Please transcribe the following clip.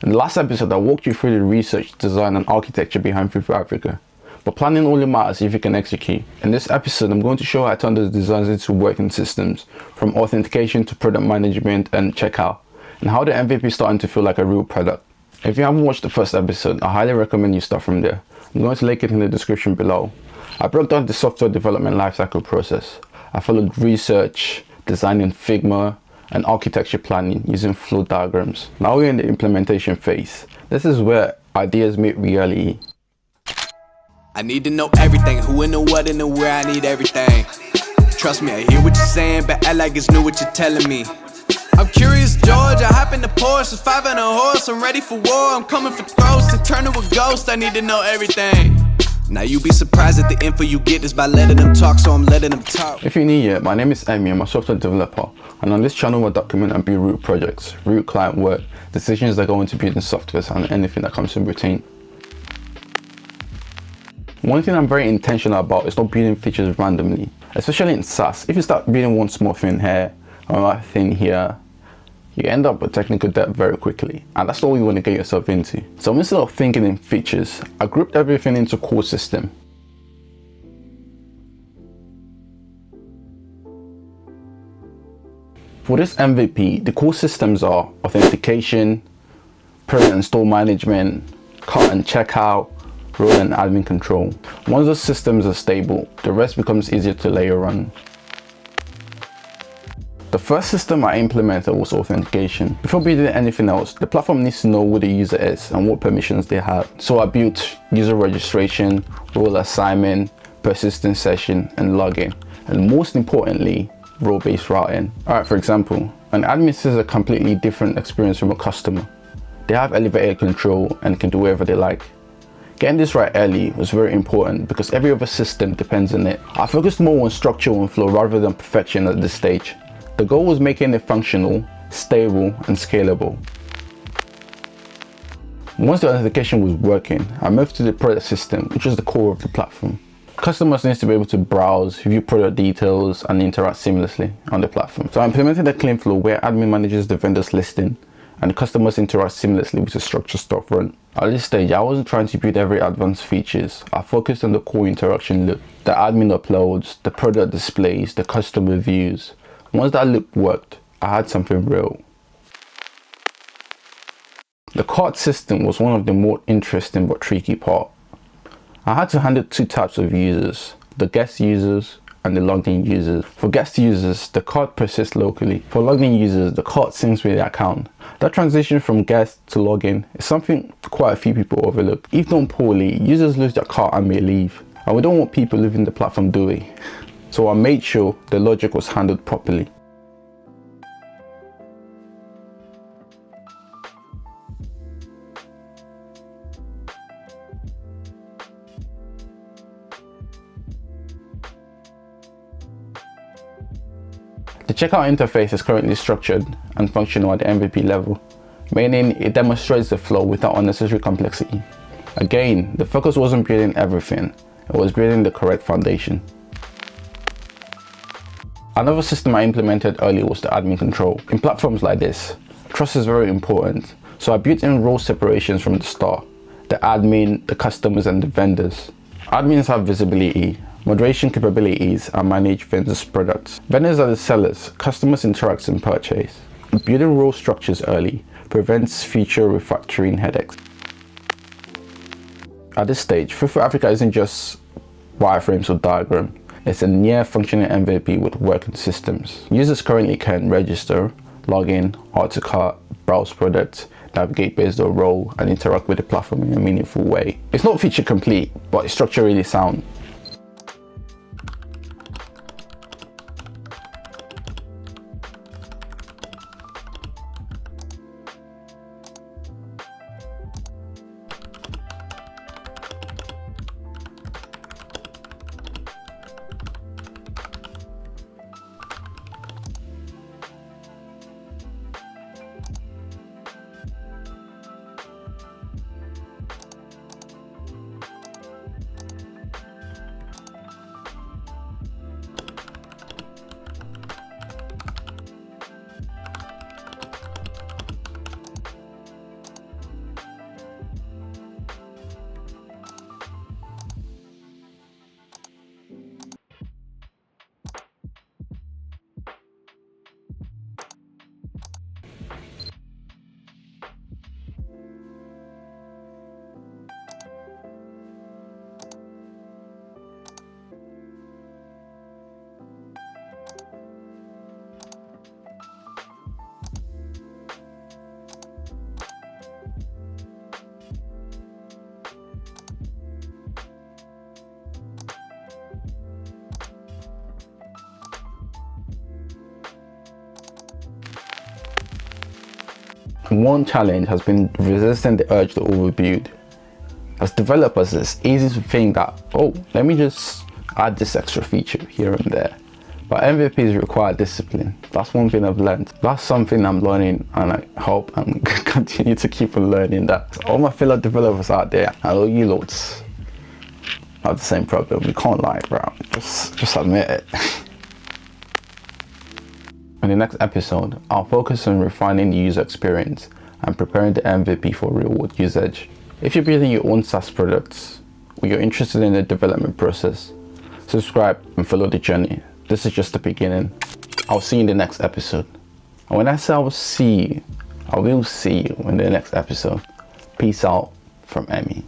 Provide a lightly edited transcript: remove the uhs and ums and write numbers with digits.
In the last episode, I walked you through the research, design and architecture behind Fruitful Africa. But planning only matters if you can execute. In this episode, I'm going to show how I turn those designs into working systems, from authentication to product management and checkout, and how the MVP is starting to feel like a real product. If you haven't watched the first episode, I highly recommend you start from there. I'm going to link it in the description below. I broke down the software development lifecycle process. I followed research, design in Figma, and architecture planning using flow diagrams. Now we're in the implementation phase. This is where ideas meet reality. I need to know everything, who and the what and the where, I need everything. Trust me, I hear what you're saying, but act like it's new what you're telling me. I'm curious, George, I hop in the Porsche, 5 and a horse, I'm ready for war, I'm coming for throats, to turn to a ghost, I need to know everything. Now you be surprised at the info you get is by letting them talk, so I'm letting them talk. If you're new here, my name is Emmy, I'm a software developer, and on this channel I document and build root projects, root client work, decisions that go into building software, and anything that comes in between. One thing I'm very intentional about is not building features randomly, especially in SaaS. If you start building one small thing here, or another thing here, you end up with technical debt very quickly, and that's not what you want to get yourself into. So instead of thinking in features, I grouped everything into core system. For this MVP, the core systems are authentication, product and store management, cart and checkout, role and admin control. Once those systems are stable, the rest becomes easier to layer on. The first system I implemented was authentication. Before building anything else, the platform needs to know who the user is and what permissions they have. So I built user registration, role assignment, persistent session, and login. And most importantly, role-based routing. Alright, for example, an admin sees a completely different experience from a customer. They have elevated control and can do whatever they like. Getting this right early was very important because every other system depends on it. I focused more on structure and flow rather than perfection at this stage. The goal was making it functional, stable, and scalable. Once the authentication was working, I moved to the product system, which is the core of the platform. Customers need to be able to browse, view product details, and interact seamlessly on the platform. So I implemented a clean flow where admin manages the vendor's listing, and the customers interact seamlessly with the structured storefront. At this stage, I wasn't trying to build every advanced features. I focused on the core interaction loop. The admin uploads, the product displays, the customer views. Once that loop worked, I had something real. The cart system was one of the more interesting but tricky part. I had to handle two types of users, the guest users and the logged in users. For guest users, the cart persists locally. For logged in users, the cart syncs with the account. That transition from guest to login is something quite a few people overlook. If done poorly, users lose their cart and may leave. And we don't want people leaving the platform, do we? So I made sure the logic was handled properly. The checkout interface is currently structured and functional at the MVP level, meaning it demonstrates the flow without unnecessary complexity. Again, the focus wasn't building everything, it was building the correct foundation. Another system I implemented early was the admin control. In platforms like this, trust is very important, so I built in role separations from the start: the admin, the customers, and the vendors. Admins have visibility, moderation capabilities, and manage vendors' products. Vendors are the sellers, customers interact and purchase. Building role structures early prevents future refactoring headaches. At this stage, Fruitful Africa isn't just wireframes or diagram. It's a near functioning MVP with working systems. Users currently can register, log in, add to cart, browse products, navigate based on role, and interact with the platform in a meaningful way. It's not feature complete, but it's structurally sound. One challenge has been resisting the urge to overbuild. As developers, it's easy to think that, oh, let me just add this extra feature here and there. But MVPs require discipline. That's one thing I've learned. That's something I'm learning, and I hope I'm continue to keep on learning that. All my fellow developers out there, I know you loads have the same problem. You can't lie, bro. Just admit it. In the next episode, I'll focus on refining the user experience and preparing the MVP for real-world usage. If you're building your own SaaS products or you're interested in the development process, subscribe and follow the journey. This is just the beginning. I'll see you in the next episode. And when I say I will see you in the next episode. Peace out from Emmy.